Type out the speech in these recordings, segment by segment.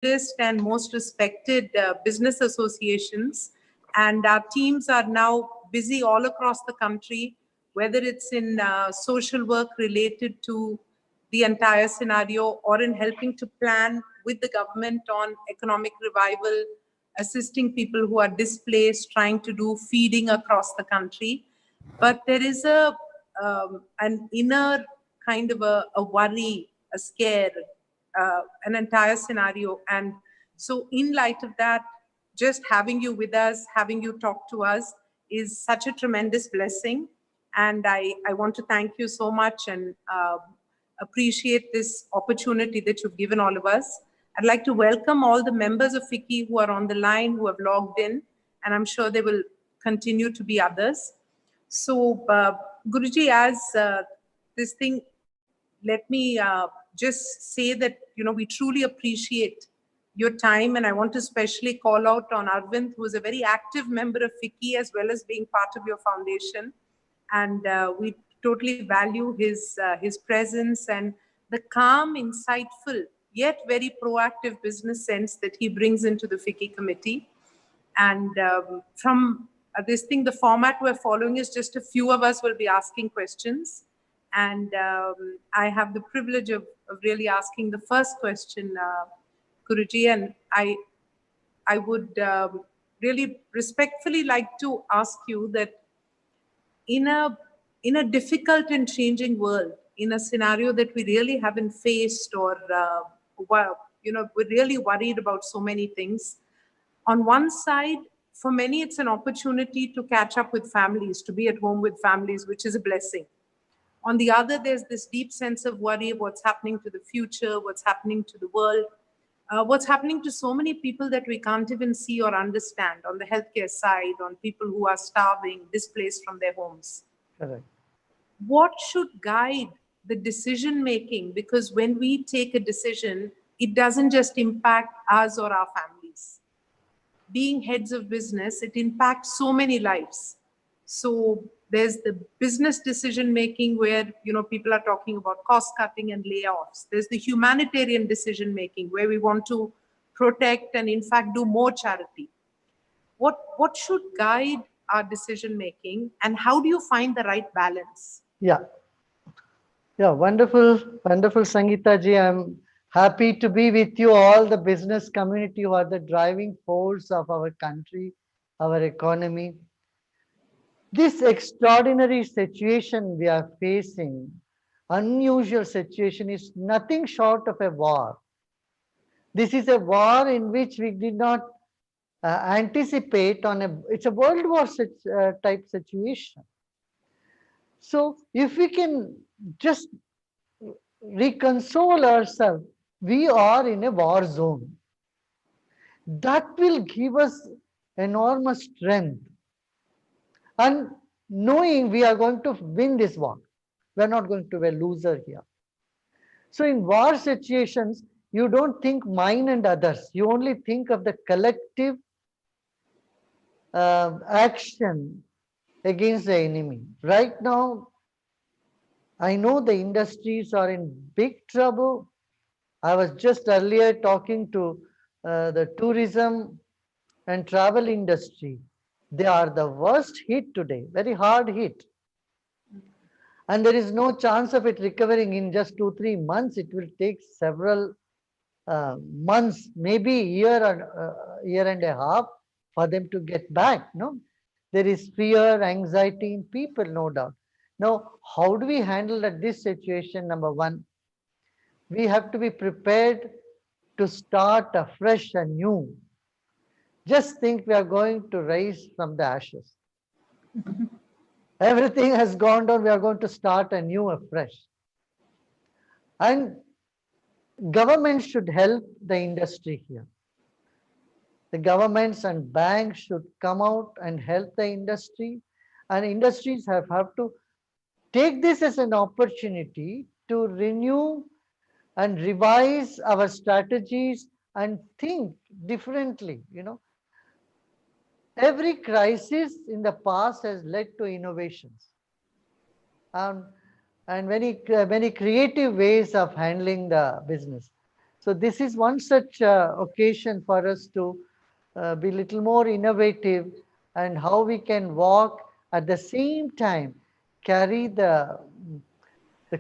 oldest and most respected business associations, and our teams are now busy all across the country, whether it's in social work related to the entire scenario or in helping to plan with the government on economic revival, assisting people who are displaced, trying to do feeding across the country. But there is an inner kind of a worry, a scare, an entire scenario. And so in light of that, just having you with us, having you talk to us is such a tremendous blessing. And I want to thank you so much and appreciate this opportunity that you've given all of us. I'd like to welcome all the members of FICCI who are on the line, who have logged in, and I'm sure there will continue to be others. So, Guruji, as this thing, let me just say that, we truly appreciate your time, and I want to especially call out on Arvind, who is a very active member of FICCI as well as being part of your foundation. And we totally value his presence and the calm, insightful, yet very proactive business sense that he brings into the FICCI committee. And from this thing, the format we're following is just a few of us will be asking questions. And I have the privilege of really asking the first question, Guruji, and I would really respectfully like to ask you that in a difficult and changing world, in a scenario that we really haven't faced, or we're really worried about so many things. On one side, for many, it's an opportunity to catch up with families, to be at home with families, which is a blessing. On the other, there's this deep sense of worry of what's happening to the future, what's happening to the world, what's happening to so many people that we can't even see or understand on the healthcare side, on people who are starving, displaced from their homes. Correct. What should guide the decision making? Because when we take a decision, it doesn't just impact us or our families. Being heads of business, it impacts so many lives. So there's the business decision making where people are talking about cost cutting and layoffs. There's the humanitarian decision making where we want to protect and in fact do more charity. What should guide our decision making, and how do you find the right balance? Yeah, wonderful, Sangeeta ji. I'm happy to be with you, all the business community who are the driving force of our country, our economy. This extraordinary situation we are facing, unusual situation, is nothing short of a war. This is a war in which we did not anticipate it's a World War type situation. So if we can just reconsole ourselves, we are in a war zone. That will give us enormous strength. And knowing we are going to win this war, we are not going to be a loser here. So in war situations, you don't think mine and others. You only think of the collective action against the enemy. Right now, I know the industries are in big trouble. I was just earlier talking to the tourism and travel industry. They are the worst hit today, very hard hit. And there is no chance of it recovering in just 2-3 months. It will take several months, maybe year and a half for them to get back. No, there is fear, anxiety in people, no doubt. Now, how do we handle this situation? Number one, we have to be prepared to start afresh and new. Just think we are going to rise from the ashes. Everything has gone down. We are going to start anew, afresh. And government should help the industry here. The governments and banks should come out and help the industry. And industries have to take this as an opportunity to renew and revise our strategies and think differently. Every crisis in the past has led to innovations and many creative ways of handling the business. So this is one such occasion for us to be little more innovative, and how we can walk at the same time carry the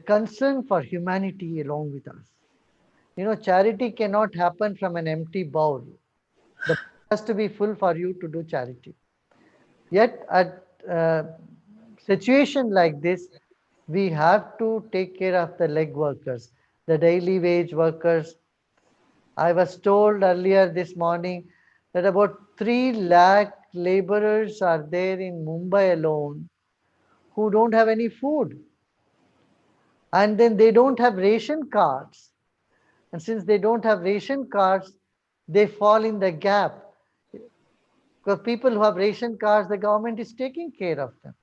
concern for humanity along with us. Charity cannot happen from an empty bowl. The bowl has to be full for you to do charity. Yet at situation like this, we have to take care of the leg workers, the daily wage workers. I was told earlier this morning that about 3 lakh laborers are there in Mumbai alone who don't have any food. And then they don't have ration cards. And since they don't have ration cards, they fall in the gap. Because people who have ration cards, the government is taking care of them.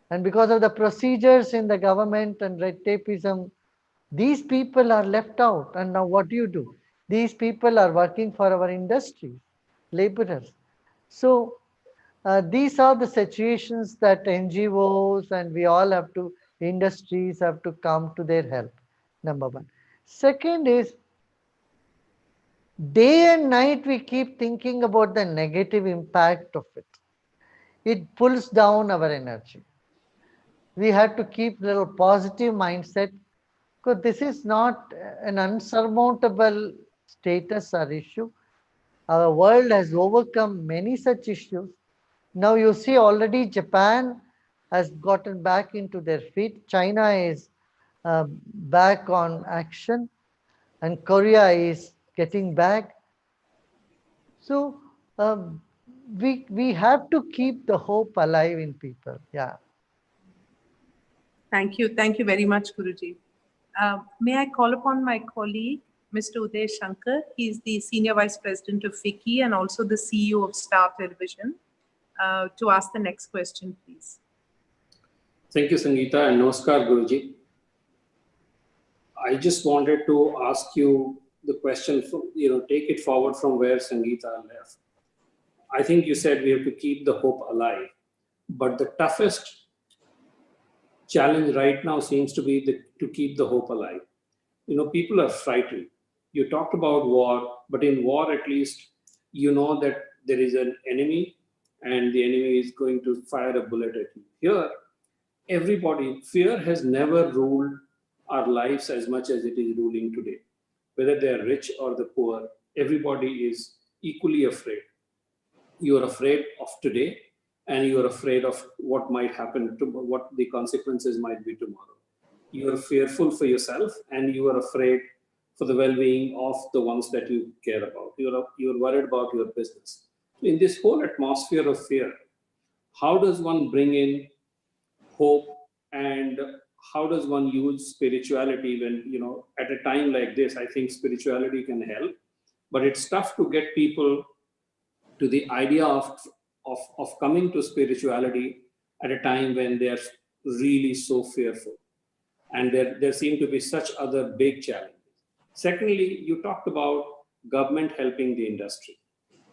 And because of the procedures in the government and red tapeism, these people are left out. And now what do you do? These people are working for our industry, laborers. So these are the situations that NGOs and we all have to, industries have to come to their help. Number one. Second is, day and night we keep thinking about the negative impact of it. It pulls down our energy. We have to keep a little positive mindset, because this is not an unsurmountable status or issue. Our world has overcome many such issues. Now you see already Japan has gotten back into their feet. China is back on action, and Korea is getting back. So we have to keep the hope alive in people. Yeah. Thank you. Thank you very much, Guruji. May I call upon my colleague, Mr. Uday Shankar? He is the Senior Vice President of FICCI and also the CEO of Star Television, to ask the next question, please. Thank you, Sangeeta, and Namaskar, Guruji. I just wanted to ask you the question, take it forward from where Sangeeta left. I think you said we have to keep the hope alive, but the toughest challenge right now seems to be to keep the hope alive. People are frightened. You talked about war, but in war, at least, you know that there is an enemy and the enemy is going to fire a bullet at you. Here, fear has never ruled our lives as much as it is ruling today. Whether they are rich or the poor, everybody is equally afraid. You are afraid of today, and you are afraid of what might happen, what the consequences might be tomorrow. You are fearful for yourself, and you are afraid for the well-being of the ones that you care about. You're worried about your business. In this whole atmosphere of fear, how does one bring in hope, and how does one use spirituality when, at a time like this? I think spirituality can help, but it's tough to get people to the idea of coming to spirituality at a time when they're really so fearful. And there seem to be such other big challenges. Secondly, you talked about government helping the industry.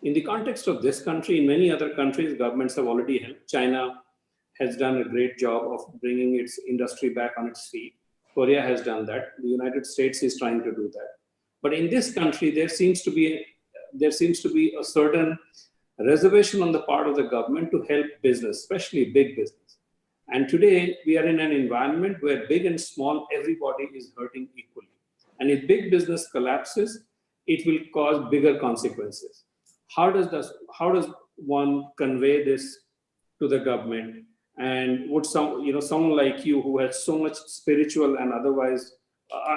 In the context of this country, in many other countries, governments have already helped. China has done a great job of bringing its industry back on its feet. Korea has done that. The United States is trying to do that. But in this country, there seems to be a certain reservation on the part of the government to help business, especially big business. And today, we are in an environment where big and small, everybody is hurting equally. And if big business collapses, it will cause bigger consequences. How does one convey this to the government? And would someone like you, who has so much spiritual and otherwise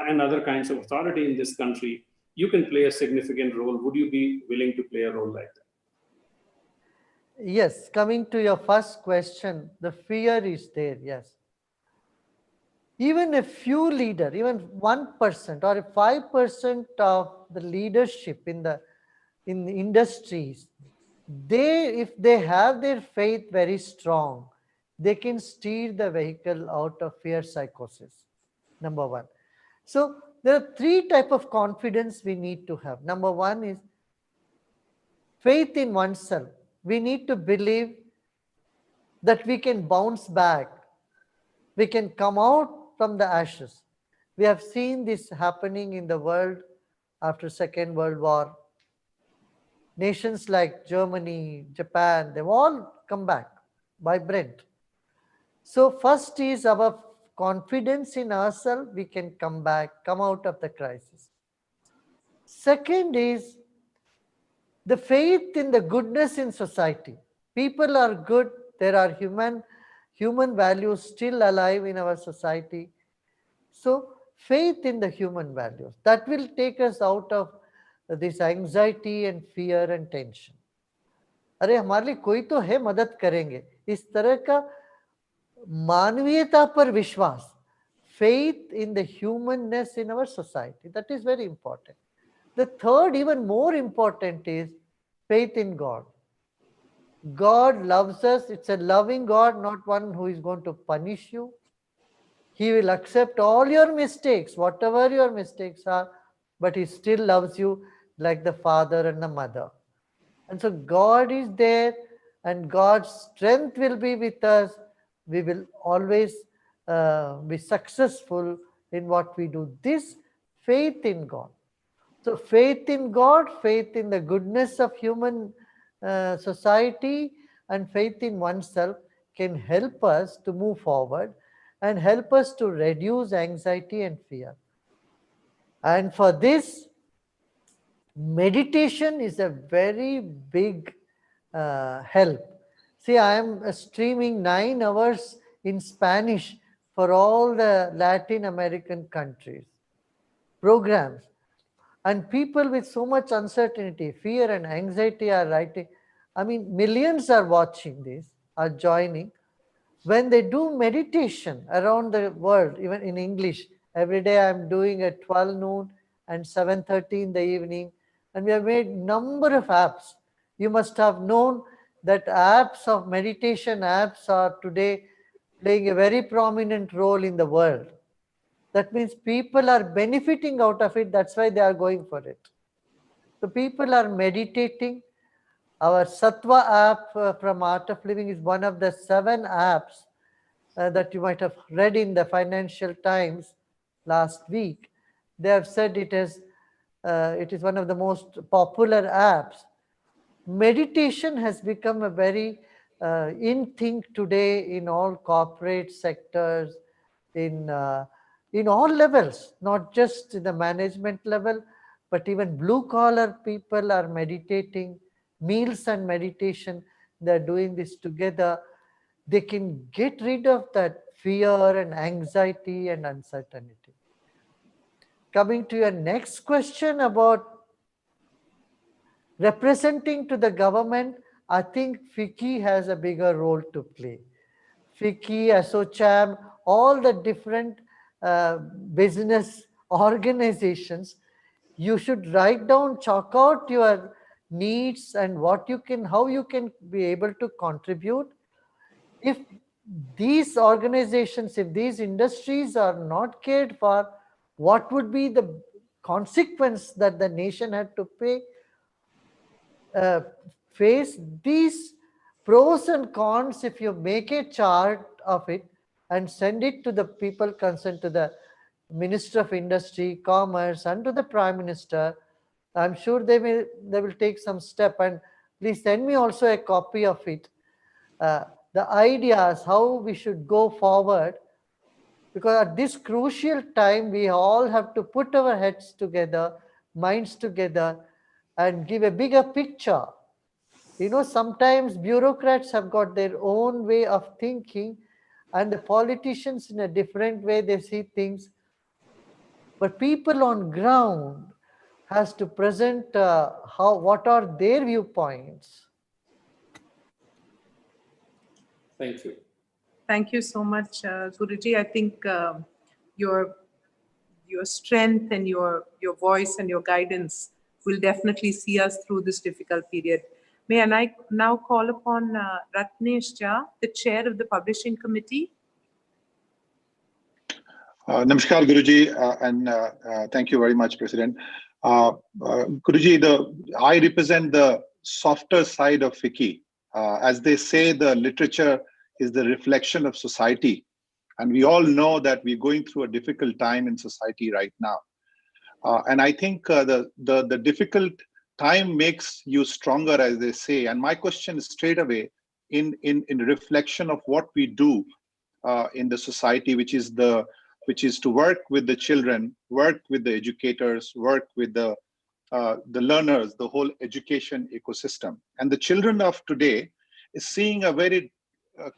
and other kinds of authority in this country, you can play a significant role. Would you be willing to play a role like that? Yes, coming to your first question, the fear is there, yes. Even a few leaders, even 1% or 5% of the leadership in the industries, if they have their faith very strong, they can steer the vehicle out of fear psychosis. Number one. So there are 3 types of confidence we need to have. Number one is faith in oneself. We need to believe that we can bounce back. We can come out from the ashes. We have seen this happening in the world after Second World War. Nations like Germany, Japan, they've all come back vibrant. So first is our confidence in ourselves, we can come back, come out of the crisis. Second is the faith in the goodness in society. People are good, there are human values still alive in our society. So faith in the human values, that will take us out of this anxiety and fear and tension. अरे हमारे लिए कोई तो है मदद करेंगे, इस तरह का मानवीयता पर विश्वास, faith in the humanness in our society, that is very important. The third, even more important, is faith in God. God loves us. It's a loving God, not one who is going to punish you. He will accept all your mistakes, whatever your mistakes are, but He still loves you like the father and the mother. And so God is there, and God's strength will be with us. We will always be successful in what we do. This faith in God. So faith in God, faith in the goodness of human society, and faith in oneself can help us to move forward and help us to reduce anxiety and fear. And for this, meditation is a very big help. See, I am streaming 9 hours in Spanish for all the Latin American countries, programs. And people with so much uncertainty, fear and anxiety are writing. I mean, millions are watching this, are joining. When they do meditation around the world, even in English, every day I'm doing at 12 noon and 7:30 in the evening. And we have made number of apps. You must have known that apps of meditation apps are today playing a very prominent role in the world. That means people are benefiting out of it. That's why they are going for it. So people are meditating. Our Sattva app from Art of Living is one of the 7 apps that you might have read in the Financial Times last week. They have said it is one of the most popular apps. Meditation has become a very in thing today in all corporate sectors, in all levels, not just in the management level, but even blue collar people are meditating. Meals and meditation, they're doing this together. They can get rid of that fear and anxiety and uncertainty. Coming to your next question about representing to the government, I think FICCI has a bigger role to play. FICCI, ASSOCHAM, all the different business organizations, you should write down, chalk out your needs and what you can, how you can be able to contribute. If these organizations, if these industries are not cared for, what would be the consequence that the nation had to pay? Face these pros and cons. If you make a chart of it and send it to the people concerned, to the Minister of Industry, Commerce, and to the Prime Minister, I'm sure they will take some step. And please send me also a copy of it. The ideas, how we should go forward, because at this crucial time, we all have to put our heads together, minds together, and give a bigger picture. You know, sometimes bureaucrats have got their own way of thinking, and the politicians in a different way they see things. But people on ground has to present what are their viewpoints. Thank you. Thank you so much, Guruji. I think your strength and your voice and your guidance will definitely see us through this difficult period. May I now call upon Ratnesh Jha, the chair of the Publishing Committee. Namaskar, Guruji, and thank you very much, President. Guruji, I represent the softer side of FICCI. As they say, the literature is the reflection of society. And we all know that we're going through a difficult time in society right now. And I think the difficult time makes you stronger, as they say. And my question is straight away in reflection of what we do in the society, which is to work with the children, work with the educators, work with the learners, the whole education ecosystem. And the children of today is seeing a very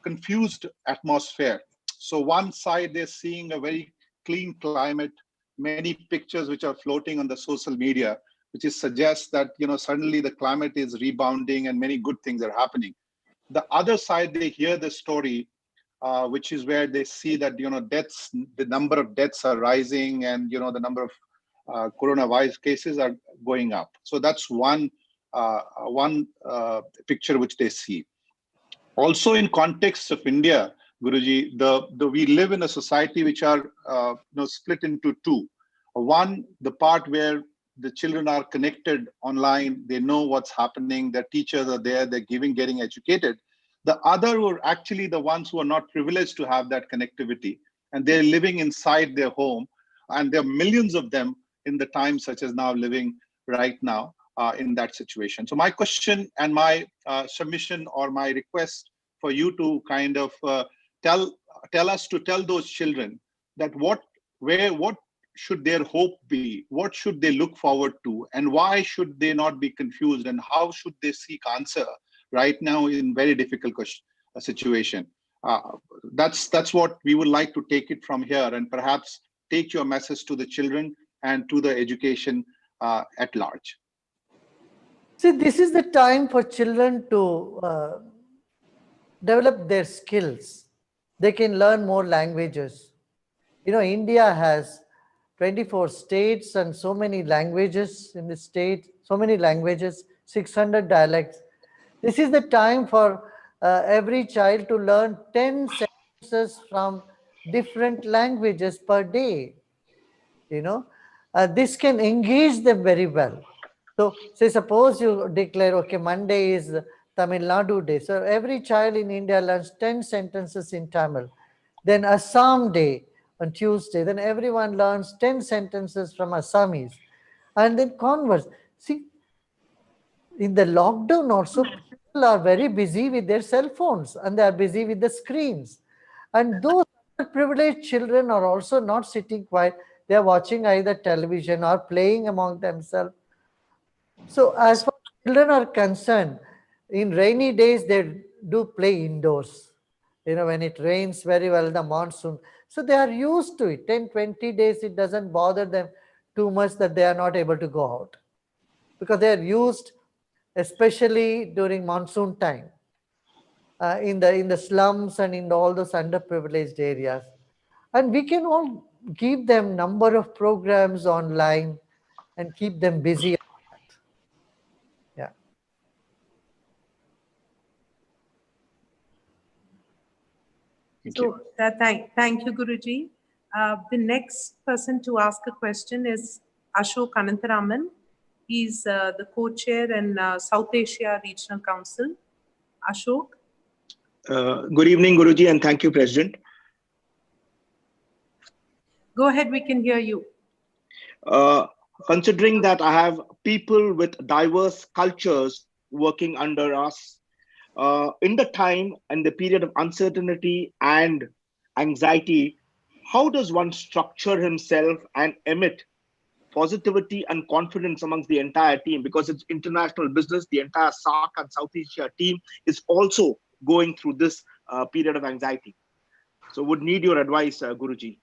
confused atmosphere. So one side they're seeing a very clean climate, many pictures which are floating on the social media, which is suggests that suddenly the climate is rebounding and many good things are happening. The other side, they hear the story, which is where they see that deaths, the number of deaths are rising, and the number of coronavirus cases are going up. So that's one picture which they see. Also, in context of India, Guruji, we live in a society which are split into two. One, the part where the children are connected online, they know what's happening, their teachers are there, they're getting educated. The other were actually the ones who are not privileged to have that connectivity, and they're living inside their home, and there are millions of them in the time such as now living right now in that situation. So my question and my submission or my request for you to kind of tell those children that what should their hope be, what should they look forward to, and why should they not be confused, and how should they seek answer right now in very difficult situation. That's what we would like to take it from here, and perhaps take your message to the children and to the education at large. See, this is the time for children to develop their skills. They can learn more languages. India has 24 states and so many languages in the state, so many languages, 600 dialects. This is the time for every child to learn 10 sentences from different languages per day. This can engage them very well. So, say suppose you declare, okay, Monday is Tamil Nadu Day. So, every child in India learns 10 sentences in Tamil. Then Assam Day on Tuesday. Then everyone learns 10 sentences from Assamese. And then converse. See, in the lockdown also, people are very busy with their cell phones and they are busy with the screens. And those privileged children are also not sitting quiet. They are watching either television or playing among themselves. So as far as children are concerned, in rainy days, they do play indoors. When it rains very well, the monsoon. So they are used to it. 10, 20 days, it doesn't bother them too much that they are not able to go out. Because they are used, especially during monsoon time, in the slums and in all those underprivileged areas. And we can all give them number of programs online and keep them busy. Yeah. So thank you, Guruji. The next person to ask a question is Ashok Anantaraman. He's the co-chair in South Asia Regional Council. Ashok. Good evening, Guruji, and thank you, President. Go ahead, we can hear you. Considering that I have people with diverse cultures working under us, in the time and the period of uncertainty and anxiety, how does one structure himself and emit positivity and confidence amongst the entire team? Because it's international business, the entire SAARC and South Asia team is also going through this period of anxiety. So would need your advice, Guruji.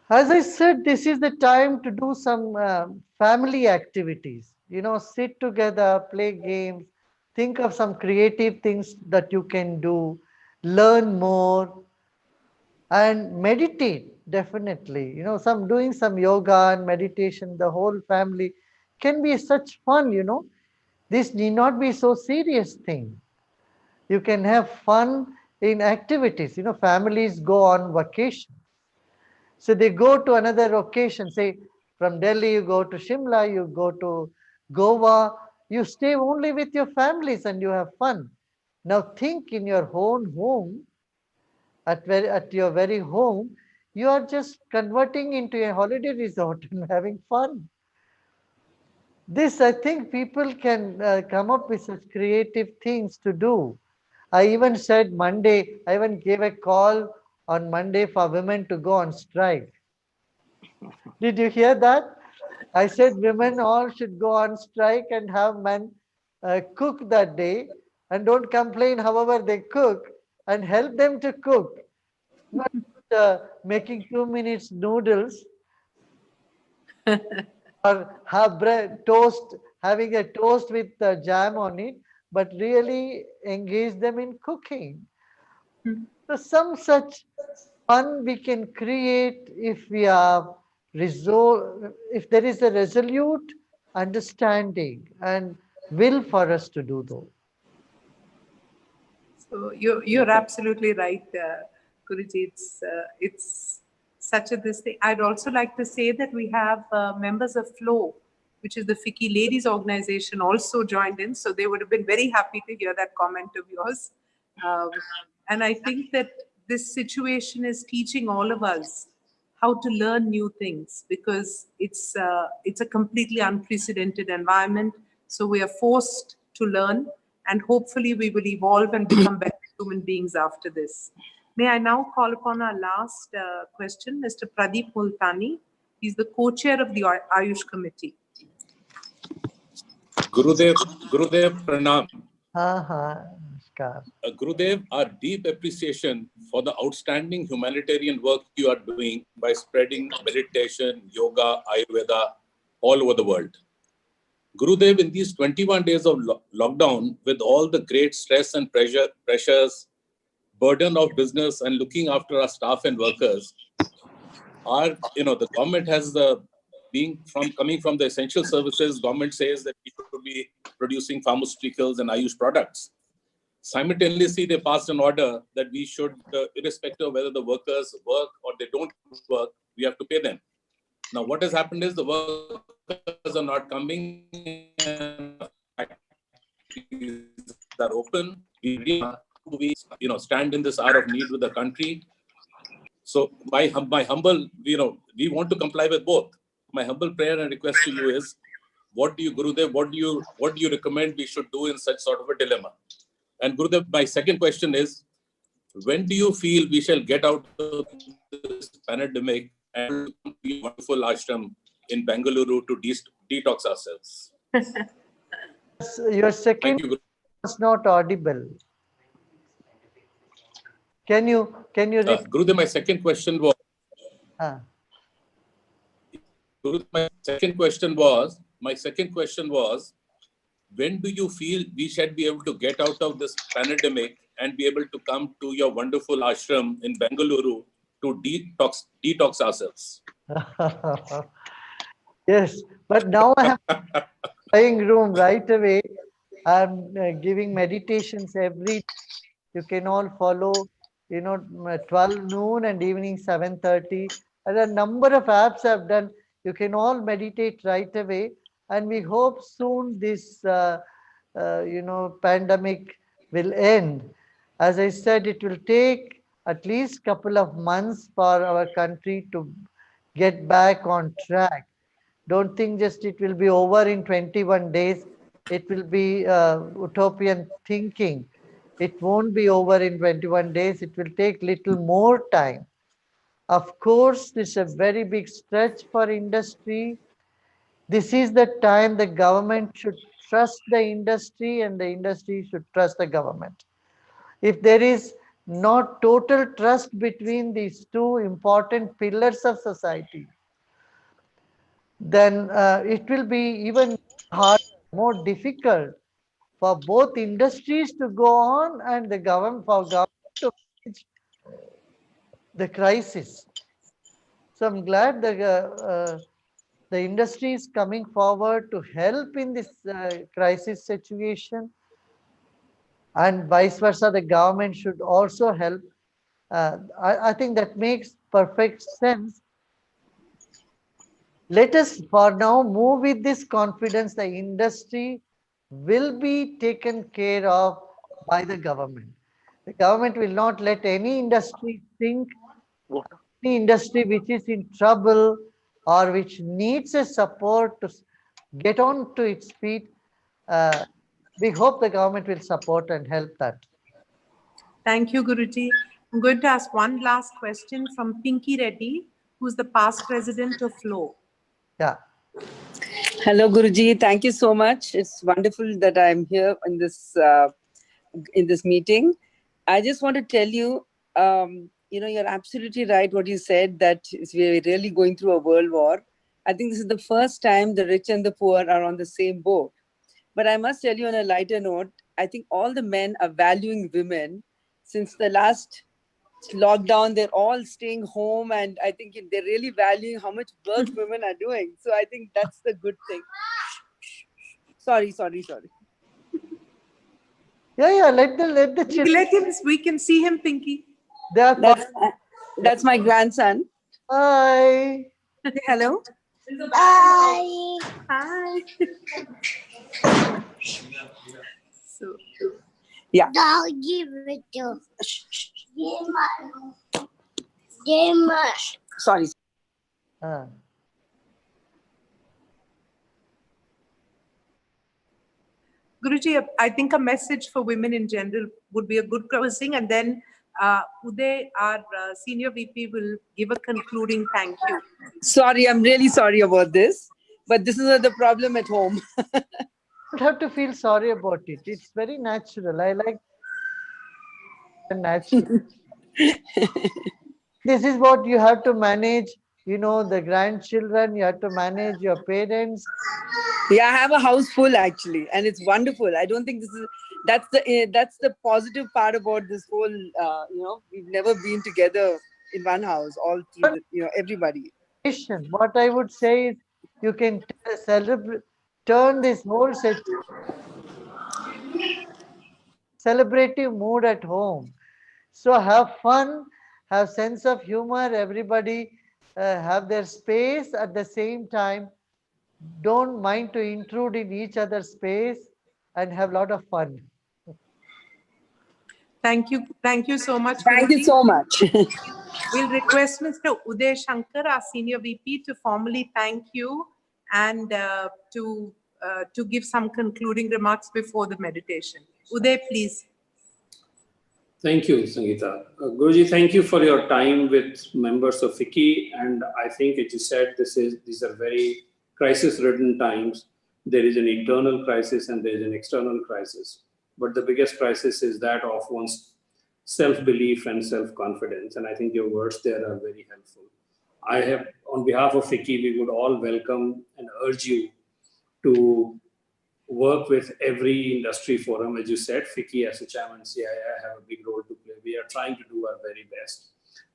As I said, this is the time to do some family activities. Sit together, play games, think of some creative things that you can do, learn more, and meditate. Definitely, doing some yoga and meditation. The whole family can be such fun. This need not be so serious thing. You can have fun in activities. Families go on vacation. So they go to another location, say from Delhi, you go to Shimla, you go to Goa, you stay only with your families and you have fun. Now think in your own home, at your very home, You are just converting into a holiday resort and having fun. This, I think, people can come up with such creative things to do. I even said Monday, I even gave a call on Monday for women to go on strike. Did you hear that? I said women all should go on strike and have men cook that day and don't complain however they cook and help them to cook. Not making 2 minutes noodles or have bread toast, having a toast with jam on it, but really engage them in cooking. So some such fun we can create if we are if there is a resolute understanding and will for us to do those. So you're absolutely right, Guruji. It's such a this thing. I'd also like to say that we have members of Flow, which is the FICCI ladies organization, also joined in. So they would have been very happy to hear that comment of yours. Um, and I think that this situation is teaching all of us how to learn new things because it's a completely unprecedented environment. So we are forced to learn, and hopefully we will evolve and become better human beings after this. May I now call upon our last question, Mr. Pradeep Multani. He's the co-chair of the Ayush Committee. Gurudev Pranam. Namaskar. Gurudev, our deep appreciation for the outstanding humanitarian work you are doing by spreading meditation, yoga, Ayurveda all over the world. Gurudev, in these 21 days of lockdown, with all the great stress and pressures, burden of business and looking after our staff and workers, the government has coming from the essential services, government says that we should be producing pharmaceuticals and Ayush products. Simultaneously, they passed an order that we should, irrespective of whether the workers work or they don't work, we have to pay them. Now, what has happened is the workers are not coming, factories are open. We stand in this hour of need with the country. So my humble, we want to comply with both. My humble prayer and request to you is, what do you, Gurudev, what do you recommend we should do in such sort of a dilemma? And Gurudev, my second question is, when do you feel we shall get out of this pandemic and be a wonderful ashram in Bengaluru to detox ourselves? Your second Thank you, was not audible. Can you repeat? Gurudev, my second question was, Gurudev, my second question was, when do you feel we should be able to get out of this pandemic and be able to come to your wonderful ashram in Bengaluru to detox ourselves? Yes, but now I have drawing room right away. I'm giving meditations every day. You can all follow, 12 noon and evening 7:30. And a number of apps I've done. You can all meditate right away. And we hope soon this, pandemic will end. As I said, it will take at least couple of months for our country to get back on track. Don't think just it will be over in 21 days. It will be utopian thinking. It won't be over in 21 days. It will take little more time. Of course, this is a very big stretch for industry. This is the time the government should trust the industry and the industry should trust the government. If there is not total trust between these two important pillars of society, then it will be even harder, more difficult for both industries to go on and the government to manage the crisis. So I'm glad the industry is coming forward to help in this crisis situation, and vice versa, the government should also help. I think that makes perfect sense. Let us for now move with this confidence. The industry will be taken care of by the government. The government will not let any industry think any industry which is in trouble or which needs a support to get on to its feet, we hope the government will support and help that. Thank you, Guruji. I'm going to ask one last question from Pinky Reddy, who's the past president of FLOW. Yeah. Hello, Guruji. Thank you so much. It's wonderful that I'm here in this meeting. I just want to tell you, you're absolutely right what you said, that we're really going through a world war. I think this is the first time the rich and the poor are on the same boat. But I must tell you on a lighter note, I think all the men are valuing women. Since the last lockdown, they're all staying home, and I think they're really valuing how much work women are doing. So I think that's the good thing. Sorry. Yeah, let the children. Let him, we can see him, Pinky. They are That's my grandson. Hi. Hello. Hi. So, yeah. I'll give it to Gamer. Sorry. Guruji, I think a message for women in general would be a good closing, and then Uday, our senior VP, will give a concluding thank you. Sorry, I'm really sorry about this, but this is the problem at home. You don't have to feel sorry about it. It's very natural. I like natural. This is what you have to manage. The grandchildren. You have to manage your parents. Yeah, I have a house full actually, and it's wonderful. I don't think that's the positive part about this whole. We've never been together in one house, all through everybody. What I would say is, you can turn this whole celebrative mood at home. So have fun, have sense of humor. Everybody have their space at the same time. Don't mind to intrude in each other's space and have a lot of fun. Thank you so much. Thank you so much. We'll request Mr. Uday Shankar, our senior VP, to formally thank you and to give some concluding remarks before the meditation. Uday, please. Thank you, Sangeeta. Guruji, thank you for your time with members of FICCI. And I think, as you said, these are very crisis-ridden times. There is an internal crisis and there is an external crisis. But the biggest crisis is that of one's self-belief and self-confidence. And I think your words there are very helpful. On behalf of FICCI, we would all welcome and urge you to work with every industry forum. As you said, FICCI as a chairman, CII have a big role to play. We are trying to do our very best.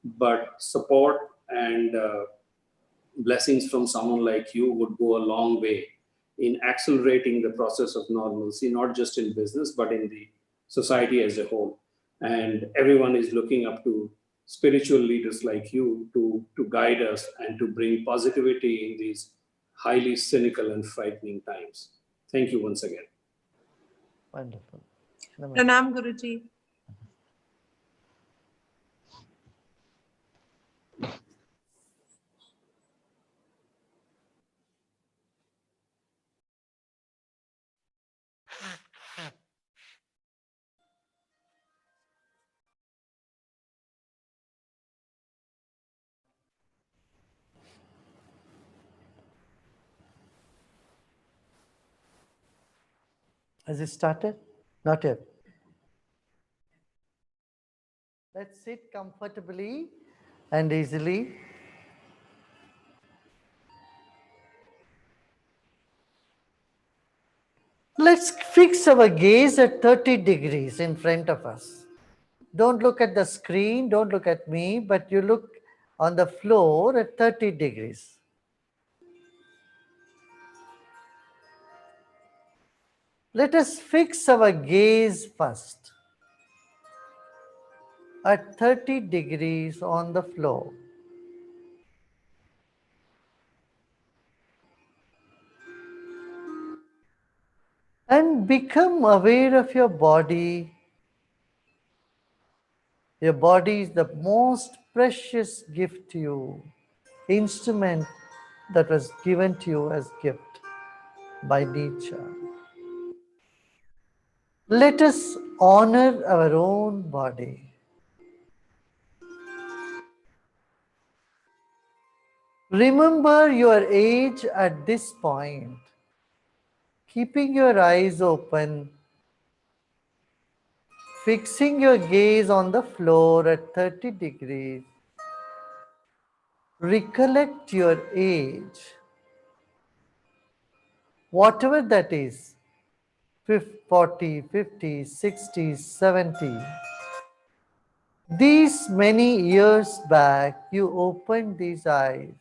But support and blessings from someone like you would go a long way in accelerating the process of normalcy, not just in business, but in the society as a whole. And everyone is looking up to spiritual leaders like you to guide us and to bring positivity in these highly cynical and frightening times. Thank you once again. Wonderful. Pranam, Guruji. Has it started? Not yet. Let's sit comfortably and easily. Let's fix our gaze at 30 degrees in front of us. Don't look at the screen, don't look at me, but you look on the floor at 30 degrees. Let us fix our gaze first at 30 degrees on the floor. And become aware of your body. Your body is the most precious gift to you, instrument that was given to you as gift by nature. Let us honor our own body. Remember your age at this point, keeping your eyes open, fixing your gaze on the floor at 30 degrees. Recollect your age, whatever that is, 40, 50, 60, 70. These many years back, you opened these eyes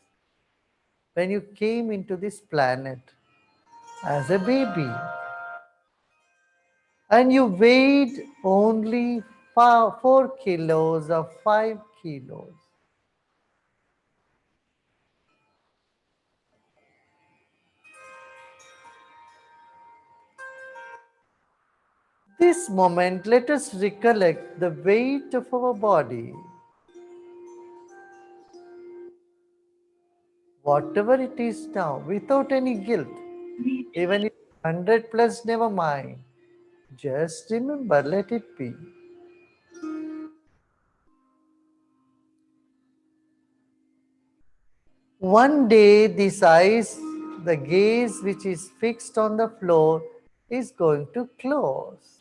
when you came into this planet as a baby. And you weighed only 4 kilos or 5 kilos. This moment, let us recollect the weight of our body. Whatever it is now, without any guilt. Even if 100 plus, never mind. Just remember, let it be. One day, this eyes, the gaze which is fixed on the floor, is going to close.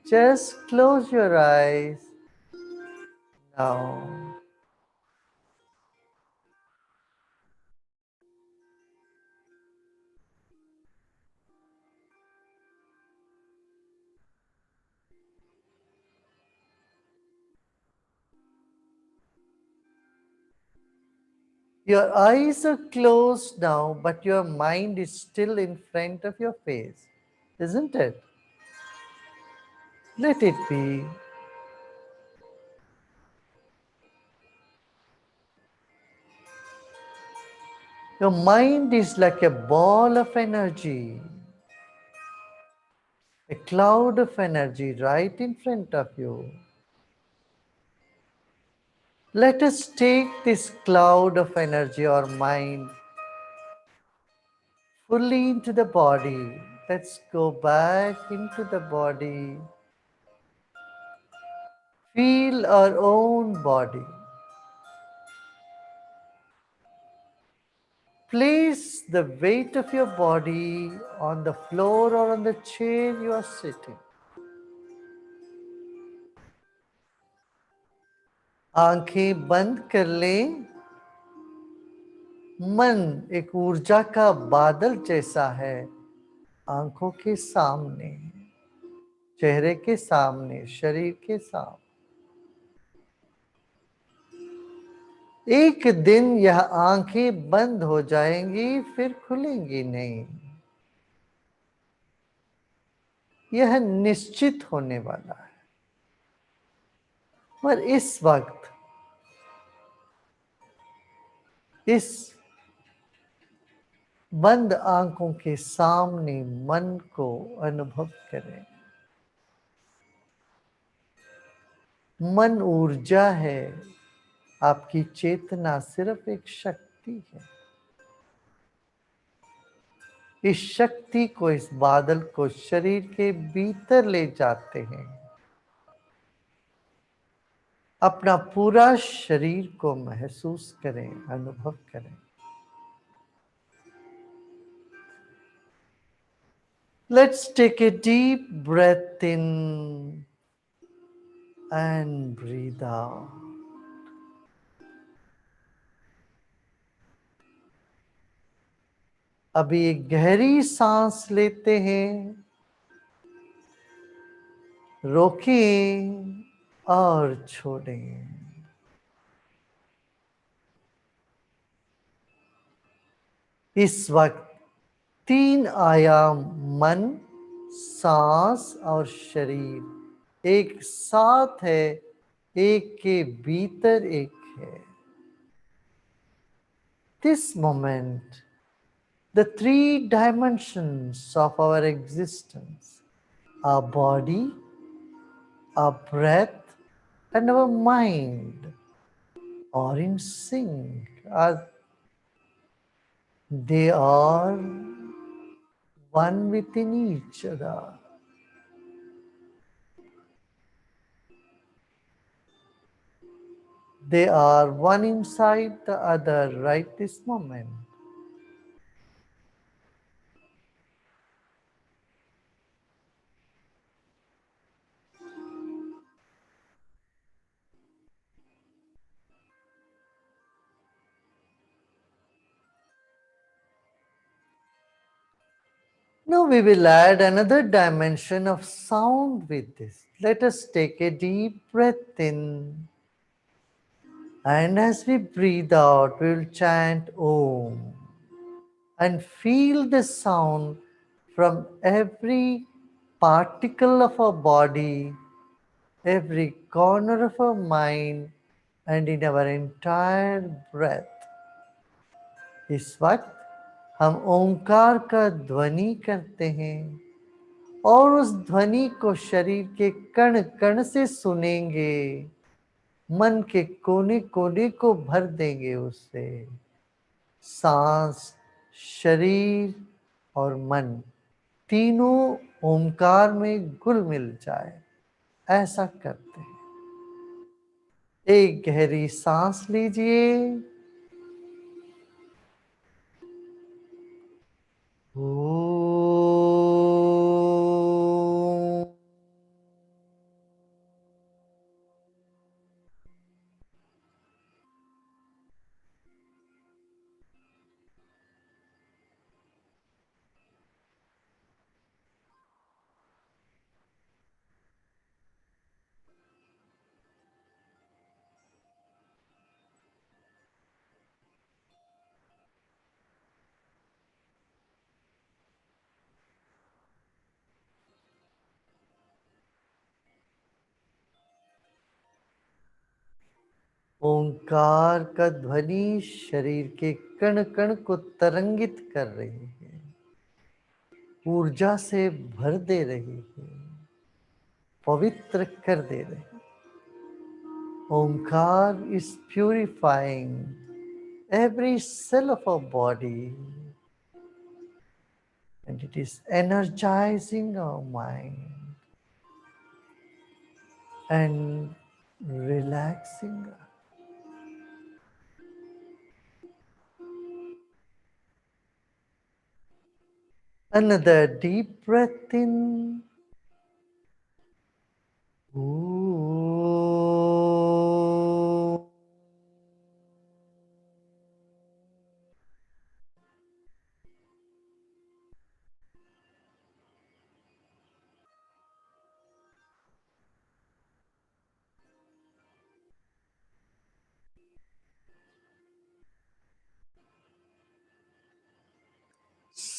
Just close your eyes now. Your eyes are closed now, but your mind is still in front of your face, isn't it? Let it be. Your mind is like a ball of energy, a cloud of energy right in front of you. Let us take this cloud of energy or mind fully into the body. Let's go back into the body. Feel our own body. Place the weight of your body on the floor or on the chair you are sitting. आंखें बंद कर लें। मन एक ऊर्जा का बादल जैसा है, आंखों के सामने, चेहरे के सामने, शरीर के सामने। एक दिन यह आंखें बंद हो जाएंगी, फिर खुलेंगी नहीं। यह निश्चित होने वाला है। पर इस वक्त इस बंद आंखों के सामने मन को अनुभव करें। मन ऊर्जा है, आपकी चेतना सिर्फ एक शक्ति है। इस शक्ति को, इस बादल को शरीर के भीतर ले जाते हैं। अपना पूरा शरीर को महसूस करें, अनुभव करें। Let's take a deep breath in and breathe out. अभी एक गहरी सांस लेते हैं, रोकें और छोड़ें। इस वक्त 3 आयाम मन, सांस और शरीर एक साथ है, एक के भीतर एक है। This moment, the 3 dimensions of our existence, our body, our breath, and our mind, or in sync? They are one within each other. They are one inside the other right this moment. Now we will add another dimension of sound with this. Let us take a deep breath in. And as we breathe out, we will chant Om and feel the sound from every particle of our body, every corner of our mind, and in our entire breath. इस वक्त हम ओंकार का ध्वनि करते हैं और उस ध्वनि को शरीर के कण कण से सुनेंगे, मन के कोने कोने को भर देंगे उससे। सांस, शरीर और मन तीनों ओंकार में घुल मिल जाए, ऐसा करते हैं। एक गहरी सांस लीजिए। ओंकार का ध्वनि शरीर के कण कण को तरंगित कर रही है, ऊर्जा से भर दे रही है, पवित्र कर दे रही है। ओंकार is purifying every cell of our body and it is energizing our mind and relaxing us. Another deep breath in. Ooh.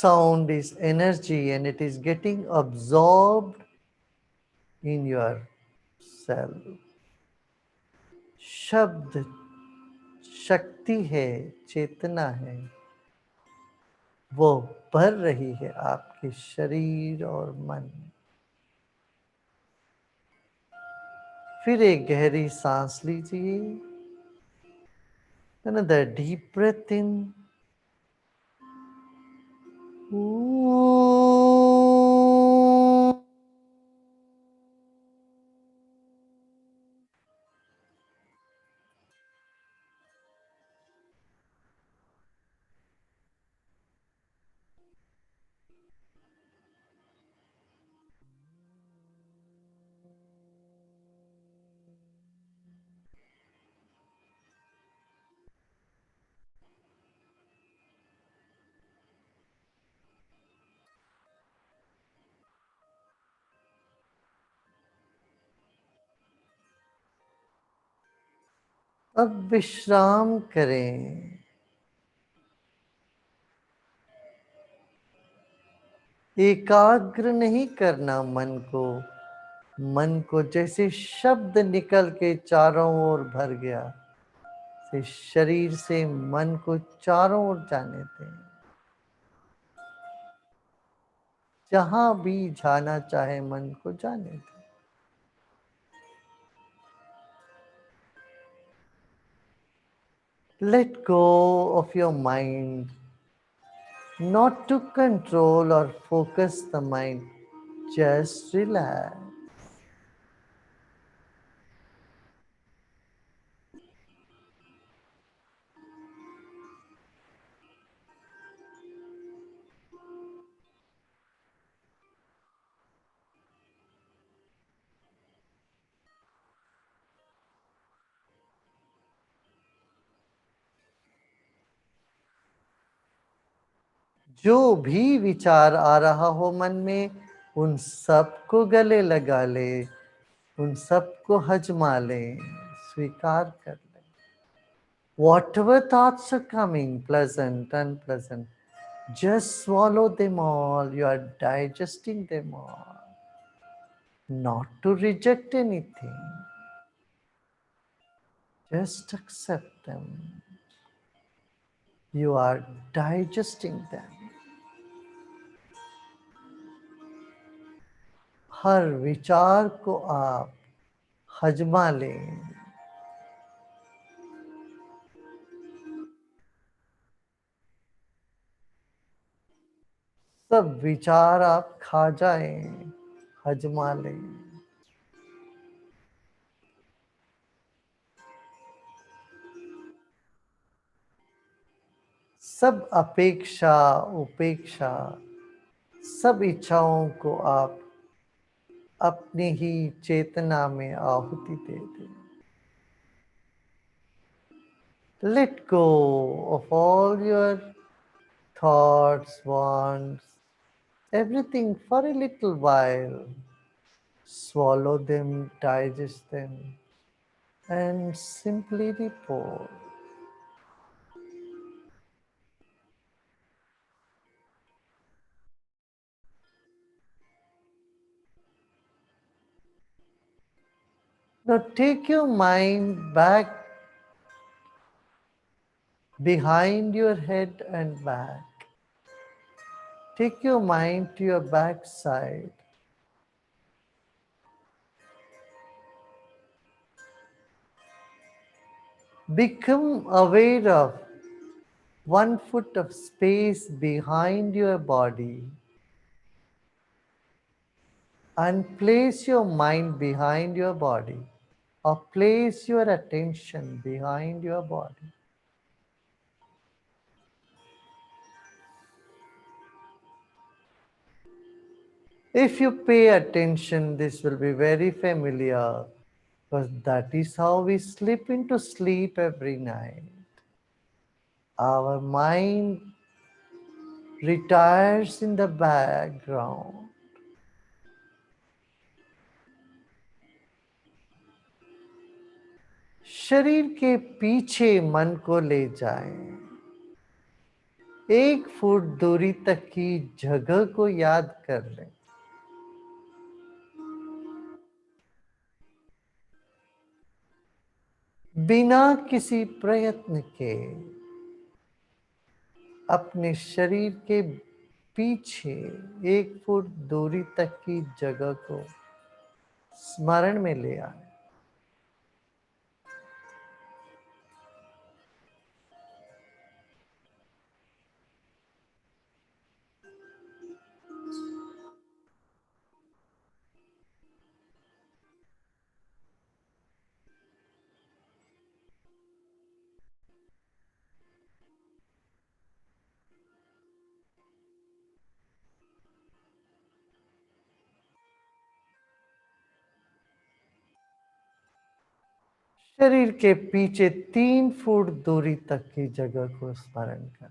Sound is energy and it is getting absorbed in your cell. शब्द शक्ति है, चेतना है, वो भर रही है आपके शरीर और मन। फिर एक गहरी सांस लीजिए। Another deep breath in. Ooh. अब विश्राम करें। एकाग्र नहीं करना मन को जैसे शब्द निकल के चारों ओर भर गया, से शरीर से मन को चारों ओर जाने दें। जहां भी जाना चाहे मन को जाने दें। Let go of your mind, not to control or focus the mind. Just relax. जो भी विचार आ रहा हो मन में, उन सबको गले लगा ले, उन सबको हजमा ले, स्वीकार कर ले. Whatever thoughts are coming, pleasant, unpleasant, just swallow them all. You are digesting them all. Not to reject anything, just accept them. You are digesting them. हर विचार को आप हजमा लें. सब विचार आप खा जाएं, हजमा लें. सब अपेक्षा, उपेक्षा, सब इच्छाओं को आप अपनी ही चेतना में आहुति दे दें. Let go of all your thoughts, wants, everything for a little while. Swallow them, digest them, and simply repose. Now take your mind back behind your head and back. Take your mind to your backside. Become aware of 1 foot of space behind your body and place your mind behind your body, or place your attention behind your body. If you pay attention, this will be very familiar, because that is how we slip into sleep every night. Our mind retires in the background. शरीर के पीछे मन को ले जाएं. 1 foot दूरी तक की जगह को याद कर लें. बिना किसी प्रयत्न के अपने शरीर के पीछे 1 फुट दूरी तक की जगह को स्मरण में ले आए. शरीर के पीछे 3 फुट दूरी तक की जगह को स्मरण कर.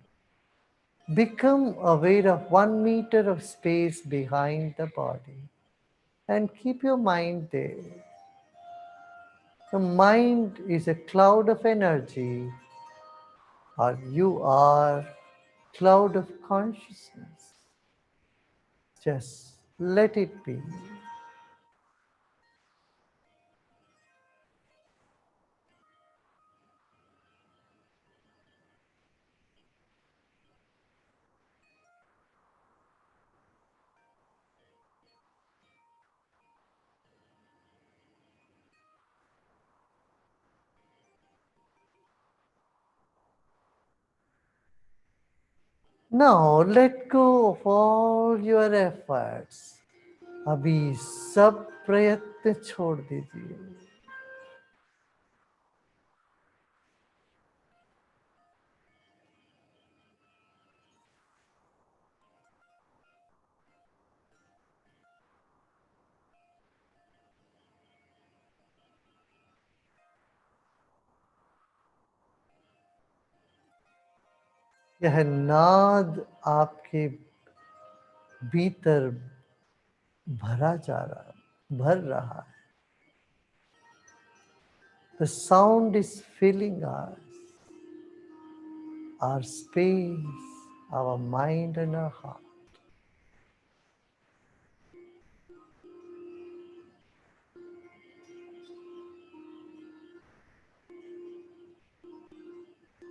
Become aware of 1 meter of space behind the body and keep your mind there. The mind is a cloud of energy, or you are cloud of consciousness. Just let it be. Now let go of all your efforts. अभी सब प्रयत्न छोड़ दीजिए. यह नाद आपके भीतर भर रहा है. The sound is filling us, our space, our mind and our heart.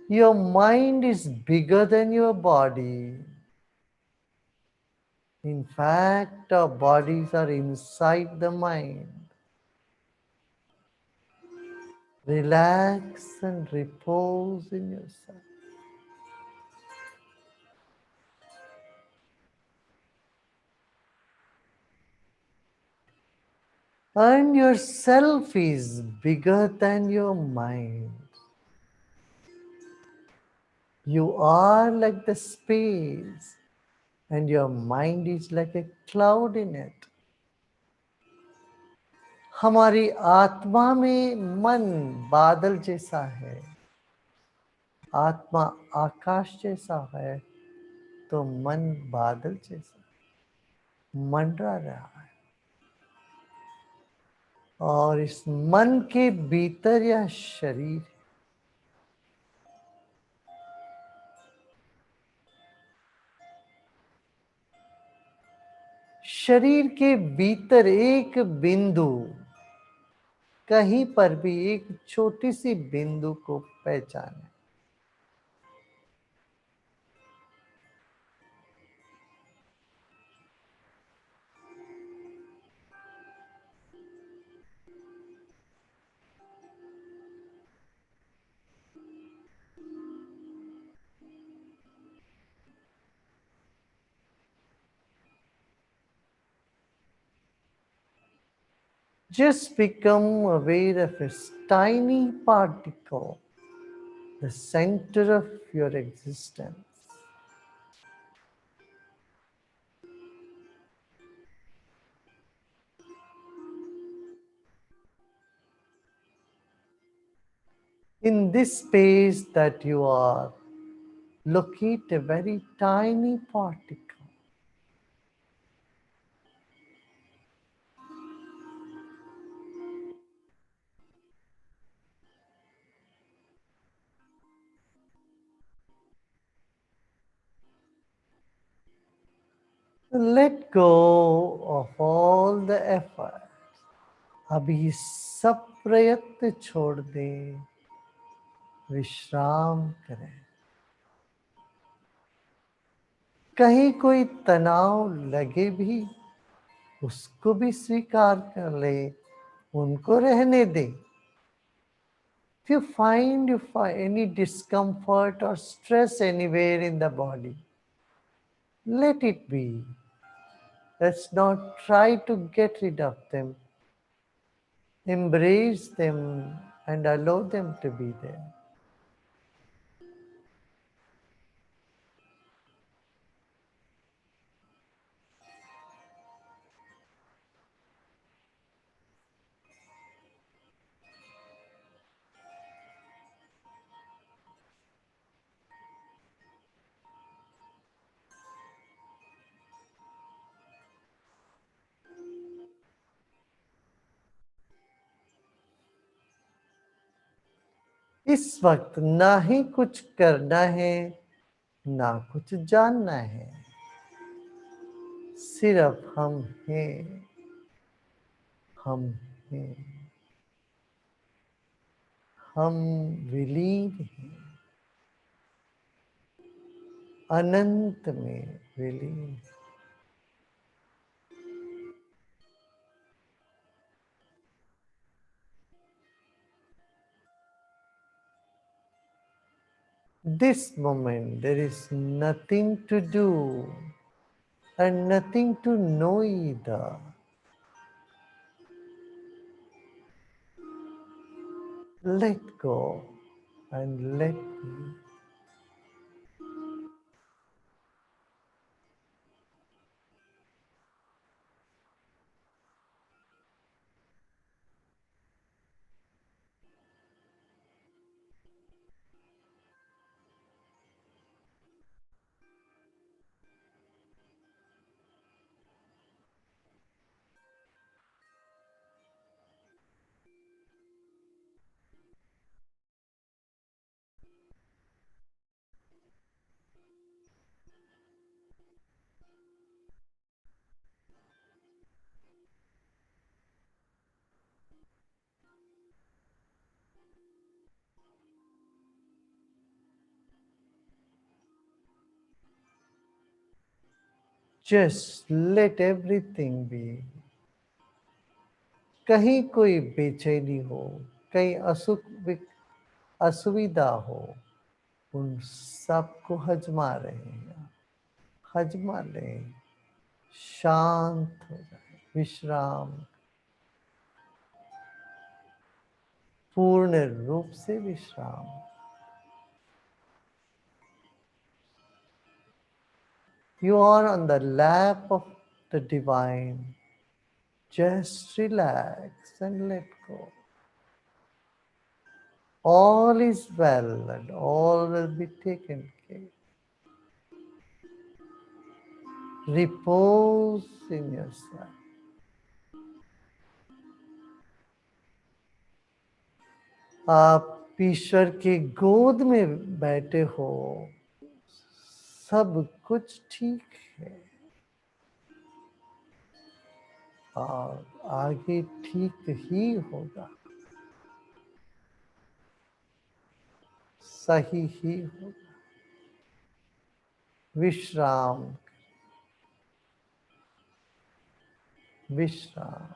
Your mind is bigger than your body. In fact, our bodies are inside the mind. Relax and repose in yourself. And yourself is bigger than your mind. You are like the space, and your mind is like a cloud in it. हमारी आत्मा में मन बादल जैसा है, आत्मा आकाश जैसा है, तो मन बादल जैसा मंडरा रहा है. और इस मन के भीतर यह शरीर है. शरीर के भीतर एक बिंदु, कहीं पर भी एक छोटी सी बिंदु को पहचाने. Just become aware of a tiny particle, the center of your existence. In this space that you are, locate a very tiny particle. Let go of all the effort. अभी सब प्रयत्न छोड़ दें, विश्राम करें. कहीं कोई तनाव लगे भी, उसको भी स्वीकार कर ले, उनको रहने दें. If you find any discomfort or stress anywhere in the body, let it be. Let's not try to get rid of them. Embrace them and allow them to be there. इस वक्त ना ही कुछ करना है, ना कुछ जानना है. सिर्फ हम हैं, हम हैं, हम विलीन हैं, अनंत में विलीन. This moment, there is nothing to do and nothing to know either. Let go and let be. Just let everything be. कहीं कोई बेचैनी हो, कहीं असुविधा हो, उन सबको हजमा रहे हैं, हजमा लें, शांत हो जाए, विश्राम, पूर्ण रूप से विश्राम. You are on the lap of the divine. Just relax and let go. All is well and all will be taken care. Repose in yourself. आप ईश्वर की गोद में बैठे हो, सब कुछ ठीक है और आगे ठीक ही होगा, सही ही होगा. विश्राम, विश्राम.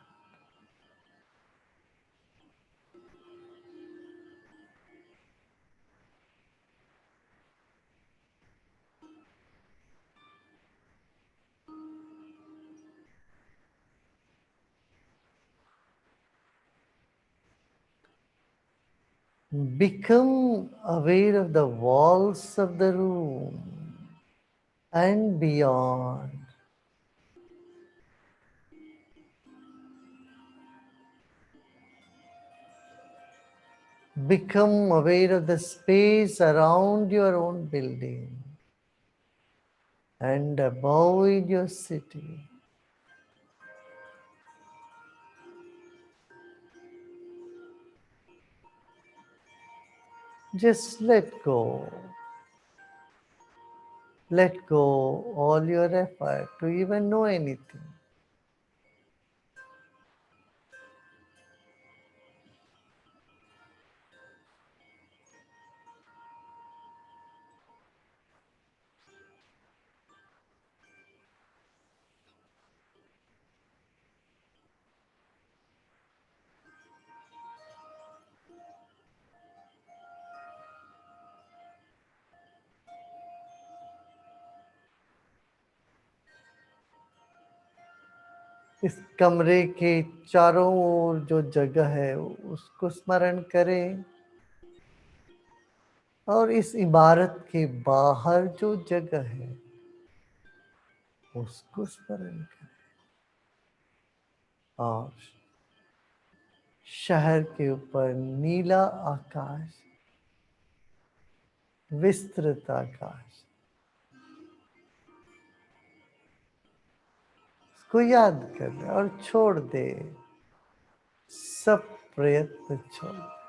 Become aware of the walls of the room and beyond. Become aware of the space around your own building and above in your city. Just let go. Let go all your effort to even know anything. इस कमरे के चारों ओर जो जगह है उसको स्मरण करें और इस इमारत के बाहर जो जगह है उसको स्मरण करें और शहर के ऊपर नीला आकाश, विस्तृत आकाश, उसको याद कर और छोड़ दे, सब प्रयत्न छोड़ दे.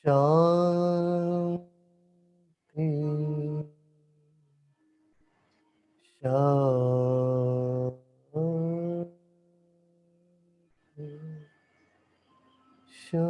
शांति. Shanti.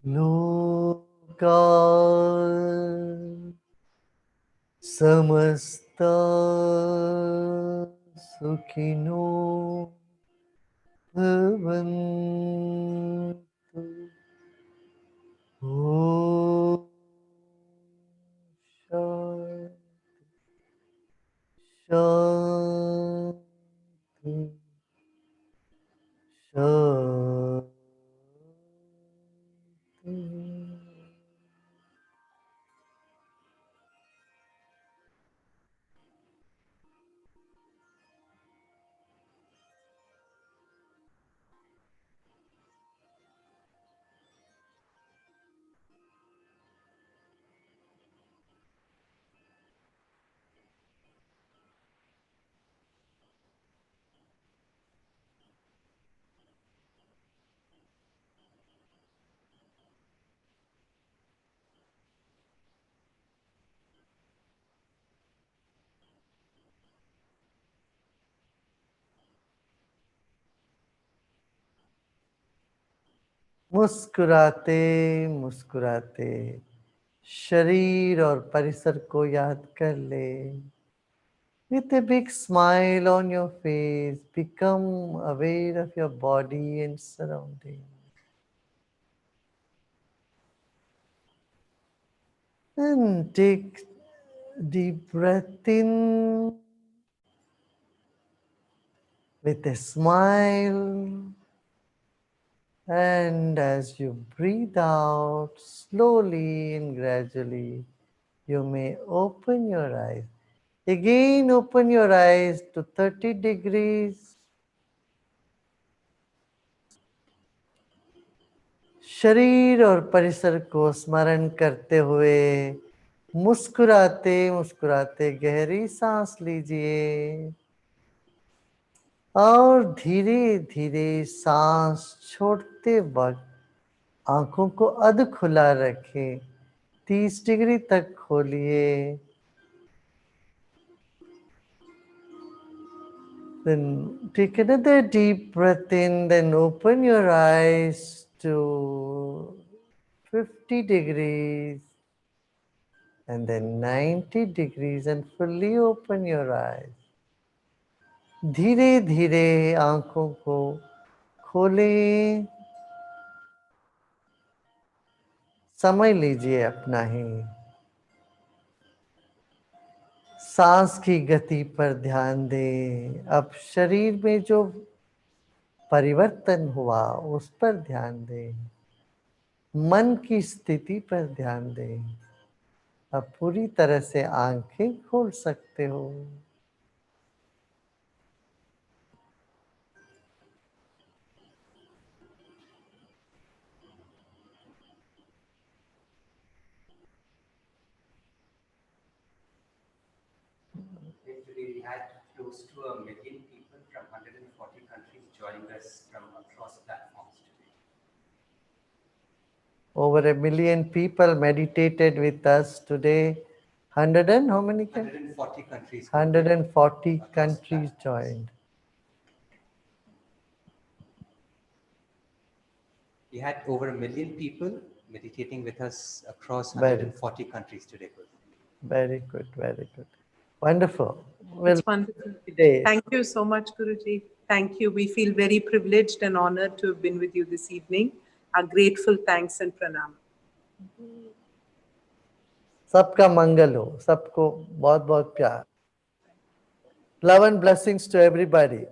Loka samasta sukhino bhavantu. Om Shanti. Shanti. मुस्कुराते मुस्कुराते शरीर और परिसर को याद कर ले. With a big smile on your face, become aware of your body and surroundings. And take deep breath in with a smile. And as you breathe out slowly and gradually, you may open your eyes. Again, open your eyes to 30 degrees. शरीर और परिसर को स्मरण करते हुए मुस्कुराते मुस्कुराते गहरी सांस लीजिए और धीरे धीरे सांस छोड़ते वक्त आंखों को अध खुला रखें. 30 डिग्री तक खोलिए. Then take another deep breath in, then open your eyes to 50 degrees and then 90 degrees and fully open your eyes. धीरे धीरे आंखों को खोलें. समय लीजिए अपना ही. सांस की गति पर ध्यान दें. अब शरीर में जो परिवर्तन हुआ उस पर ध्यान दें. मन की स्थिति पर ध्यान दें. अब पूरी तरह से आंखें खोल सकते हो. Today we had close to 1 million people from 140 countries joining us from across platforms today. Over 1 million people meditated with us today. 100 and how many? 140 countries. 140 countries platforms. joined. We had over 1 million people meditating with us across Very. 140 countries today. Very good, very good. Wonderful. It's wonderful. Today. Thank you so much, Guruji. Thank you. We feel very privileged and honored to have been with you this evening. Our grateful thanks and pranam. सबका मंगल हो. सबको बहुत बहुत प्यार. Love and blessings to everybody.